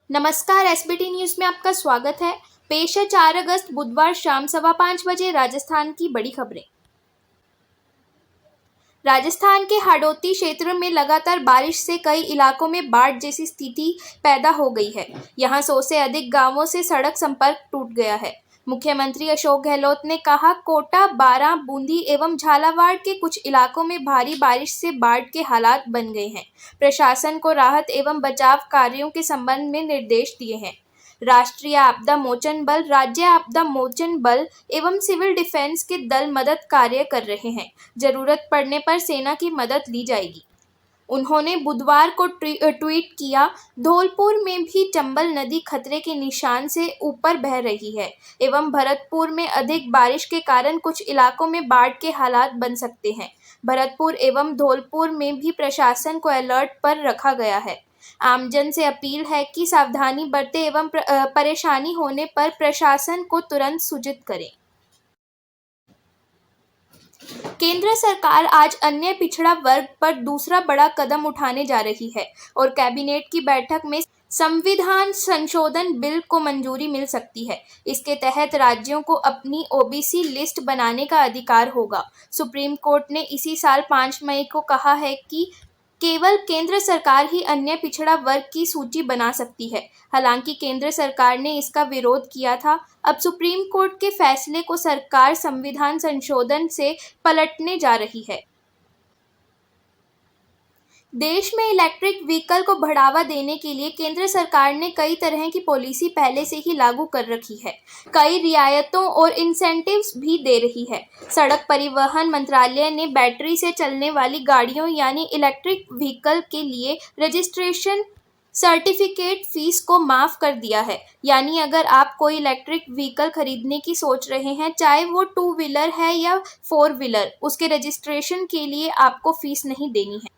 नमस्कार, SBT news में आपका स्वागत है। पेश है 4 अगस्त बुधवार शाम 5:15 बजे राजस्थान की बड़ी खबरें। राजस्थान के हाड़ौती क्षेत्र में लगातार बारिश से कई इलाकों में बाढ़ जैसी स्थिति पैदा हो गई है। यहां 100 से अधिक गांवों से सड़क संपर्क टूट गया है। मुख्यमंत्री अशोक गहलोत ने कहा, कोटा, बारां, बूंदी एवं झालावाड़ के कुछ इलाकों में भारी बारिश से बाढ़ के हालात बन गए हैं। प्रशासन को राहत एवं बचाव कार्यों के संबंध में निर्देश दिए हैं। राष्ट्रीय आपदा मोचन बल, राज्य आपदा मोचन बल एवं सिविल डिफेंस के दल मदद कार्य कर रहे हैं। जरूरत पड़ने पर सेना की मदद ली जाएगी। उन्होंने बुधवार को ट्वीट किया, धौलपुर में भी चंबल नदी खतरे के निशान से ऊपर बह रही है एवं भरतपुर में अधिक बारिश के कारण कुछ इलाकों में बाढ़ के हालात बन सकते हैं। भरतपुर एवं धौलपुर में भी प्रशासन को अलर्ट पर रखा गया है। आमजन से अपील है कि सावधानी बरतें एवं परेशानी होने पर प्रशासन को तुरंत सूचित करें। केंद्र सरकार आज अन्य पिछड़ा वर्ग पर दूसरा बड़ा कदम उठाने जा रही है और कैबिनेट की बैठक में संविधान संशोधन बिल को मंजूरी मिल सकती है। इसके तहत राज्यों को अपनी ओबीसी लिस्ट बनाने का अधिकार होगा। सुप्रीम कोर्ट ने इसी साल 5 मई को कहा है कि केवल केंद्र सरकार ही अन्य पिछड़ा वर्ग की सूची बना सकती है। हालांकि केंद्र सरकार ने इसका विरोध किया था। अब सुप्रीम कोर्ट के फैसले को सरकार संविधान संशोधन से पलटने जा रही है। देश में इलेक्ट्रिक व्हीकल को बढ़ावा देने के लिए केंद्र सरकार ने कई तरह की पॉलिसी पहले से ही लागू कर रखी है। कई रियायतों और इंसेंटिव्स भी दे रही है। सड़क परिवहन मंत्रालय ने बैटरी से चलने वाली गाड़ियों यानी इलेक्ट्रिक व्हीकल के लिए रजिस्ट्रेशन सर्टिफिकेट फीस को माफ कर दिया है। यानी अगर आप कोई इलेक्ट्रिक व्हीकल खरीदने की सोच रहे हैं, चाहे वो 2 व्हीलर है या 4 व्हीलर, उसके रजिस्ट्रेशन के लिए आपको फीस नहीं देनी है।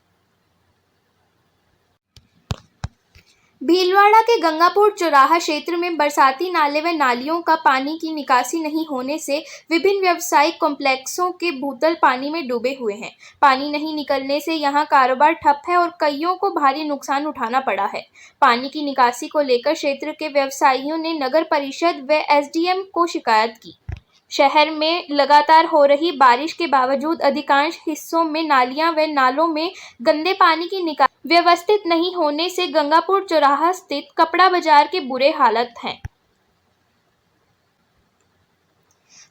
भीलवाड़ा के गंगापुर चौराहा क्षेत्र में बरसाती नाले व नालियों का पानी की निकासी नहीं होने से विभिन्न व्यावसायिक कॉम्प्लेक्सों के भूतल पानी में डूबे हुए हैं। पानी नहीं निकलने से यहां कारोबार ठप है और कईयों को भारी नुकसान उठाना पड़ा है। पानी की निकासी को लेकर क्षेत्र के व्यवसायियों ने नगर परिषद व एसडीएम को शिकायत की। शहर में लगातार हो रही बारिश के बावजूद अधिकांश हिस्सों में नालियां व नालों में गंदे पानी की निकासी व्यवस्थित नहीं होने से गंगापुर चौराहा स्थित कपड़ा बाजार के बुरे हालत हैं।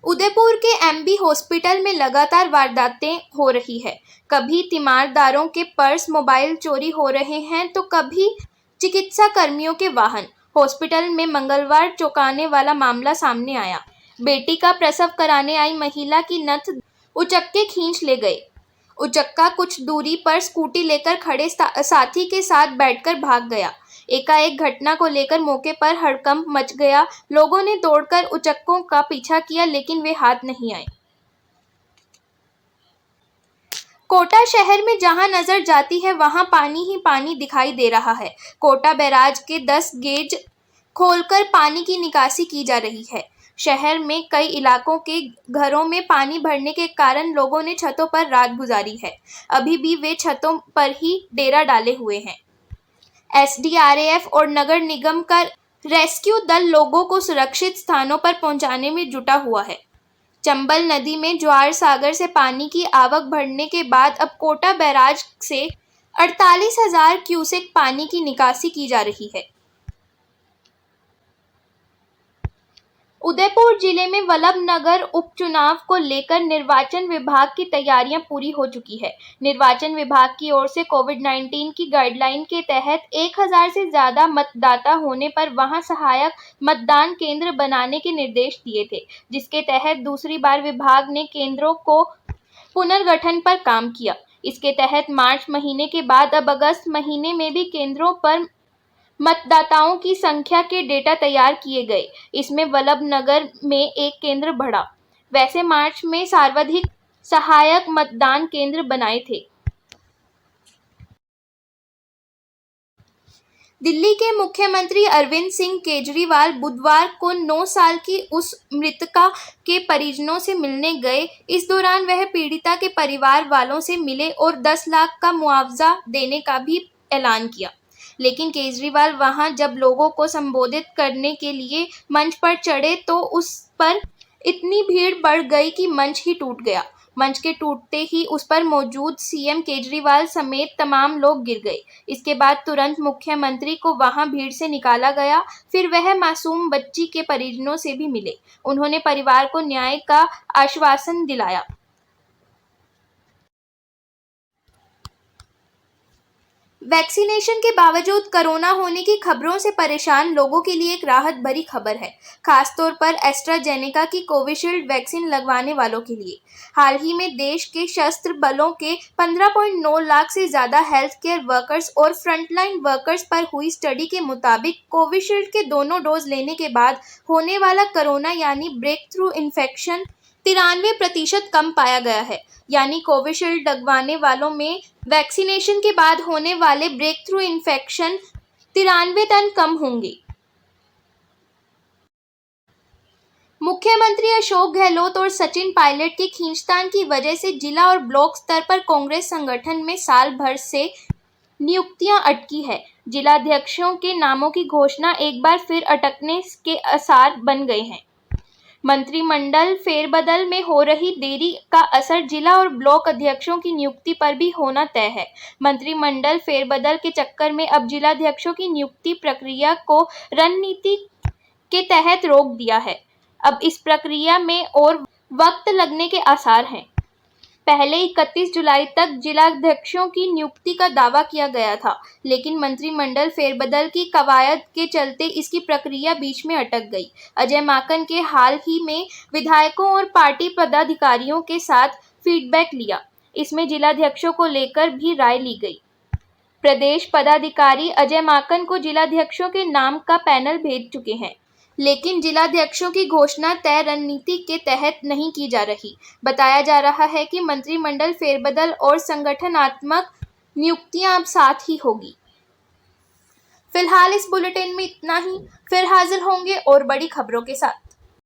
उदयपुर के एमबी हॉस्पिटल में लगातार वारदातें हो रही है। कभी तीमारदारों के पर्स, मोबाइल चोरी हो रहे हैं तो कभी चिकित्सा कर्मियों के वाहन। हॉस्पिटल में मंगलवार चौंकाने वाला मामला सामने आया। बेटी का प्रसव कराने आई महिला की नथ उचक्के खींच ले गए। उचक्का कुछ दूरी पर स्कूटी लेकर खड़े साथी के साथ बैठकर भाग गया। एकाएक घटना को लेकर मौके पर हड़कंप मच गया। लोगों ने दौड़कर उचक्कों का पीछा किया लेकिन वे हाथ नहीं आए। कोटा शहर में जहां नजर जाती है वहां पानी ही पानी दिखाई दे रहा है। कोटा बैराज के 10 गेज खोलकर पानी की निकासी की जा रही है। शहर में कई इलाकों के घरों में पानी भरने के कारण लोगों ने छतों पर रात गुजारी है। अभी भी वे छतों पर ही डेरा डाले हुए हैं। एसडीआरएफ और नगर निगम का रेस्क्यू दल लोगों को सुरक्षित स्थानों पर पहुंचाने में जुटा हुआ है। चंबल नदी में ज्वार सागर से पानी की आवक बढ़ने के बाद अब कोटा बैराज से 48,000 क्यूसेक पानी की निकासी की जा रही है। उदयपुर जिले में वल्लभनगर उपचुनाव को लेकर निर्वाचन विभाग की तैयारियां पूरी हो चुकी है। निर्वाचन विभाग की ओर से कोविड-19 की गाइडलाइन के तहत 1000 से ज्यादा मतदाता होने पर वहां सहायक मतदान केंद्र बनाने के निर्देश दिए थे, जिसके तहत दूसरी बार विभाग ने केंद्रों को पुनर्गठन पर काम किया। इसके तहत मार्च महीने के बाद अब अगस्त महीने में भी केंद्रों पर मतदाताओं की संख्या के डेटा तैयार किए गए। इसमें वल्लभनगर में एक केंद्र बढ़ा। वैसे मार्च में सर्वाधिक सहायक मतदान केंद्र बनाए थे। दिल्ली के मुख्यमंत्री अरविंद सिंह केजरीवाल बुधवार को 9 साल की उस मृतका के परिजनों से मिलने गए। इस दौरान वह पीड़िता के परिवार वालों से मिले और 10 लाख का मुआवजा देने का भी ऐलान किया। लेकिन केजरीवाल वहां जब लोगों को संबोधित करने के लिए मंच पर चढ़े तो उस पर इतनी भीड़ बढ़ गई कि मंच ही टूट गया। मंच के टूटते ही उस पर मौजूद सीएम केजरीवाल समेत तमाम लोग गिर गए। इसके बाद तुरंत मुख्यमंत्री को वहां भीड़ से निकाला गया। फिर वह मासूम बच्ची के परिजनों से भी मिले। उन्होंने परिवार को न्याय का आश्वासन दिलाया। वैक्सीनेशन के बावजूद कोरोना होने की खबरों से परेशान लोगों के लिए एक राहत भरी खबर है, खासतौर पर एस्ट्राजेनेका की कोविशील्ड वैक्सीन लगवाने वालों के लिए। हाल ही में देश के सशस्त्र बलों के 15.9 लाख से ज्यादा हेल्थ केयर वर्कर्स और फ्रंटलाइन वर्कर्स पर हुई स्टडी के मुताबिक कोविशील्ड के दोनों डोज लेने के बाद होने वाला कोरोना यानी ब्रेक थ्रू इन्फेक्शन 93% कम पाया गया है। यानी कोविशील्ड लगवाने वालों में वैक्सीनेशन के बाद होने वाले ब्रेक थ्रू इन्फेक्शन 93 टन कम होंगे। मुख्यमंत्री अशोक गहलोत और सचिन पायलट के खींचतान की वजह से जिला और ब्लॉक स्तर पर कांग्रेस संगठन में साल भर से नियुक्तियां अटकी है। जिलाध्यक्षों के नामों की घोषणा एक बार फिर अटकने के आसार बन गए हैं। मंत्रिमंडल फेरबदल में हो रही देरी का असर जिला और ब्लॉक अध्यक्षों की नियुक्ति पर भी होना तय है। मंत्रिमंडल फेरबदल के चक्कर में अब जिलाध्यक्षों की नियुक्ति प्रक्रिया को रणनीति के तहत रोक दिया है। अब इस प्रक्रिया में और वक्त लगने के आसार हैं। पहले 31 जुलाई तक जिलाध्यक्षों की नियुक्ति का दावा किया गया था, लेकिन मंत्रिमंडल फेरबदल की कवायद के चलते इसकी प्रक्रिया बीच में अटक गई। अजय माकन के हाल ही में विधायकों और पार्टी पदाधिकारियों के साथ फीडबैक लिया। इसमें जिलाध्यक्षों को लेकर भी राय ली गई। प्रदेश पदाधिकारी अजय माकन को जिलाध्यक्षों के नाम का पैनल भेज चुके हैं, लेकिन जिलाध्यक्षों की घोषणा तय रणनीति के तहत नहीं की जा रही। बताया जा रहा है कि मंत्रिमंडल फेरबदल और संगठनात्मक नियुक्तियां अब साथ ही होगी। फिलहाल इस बुलेटिन में इतना ही। फिर हाजिर होंगे और बड़ी खबरों के साथ।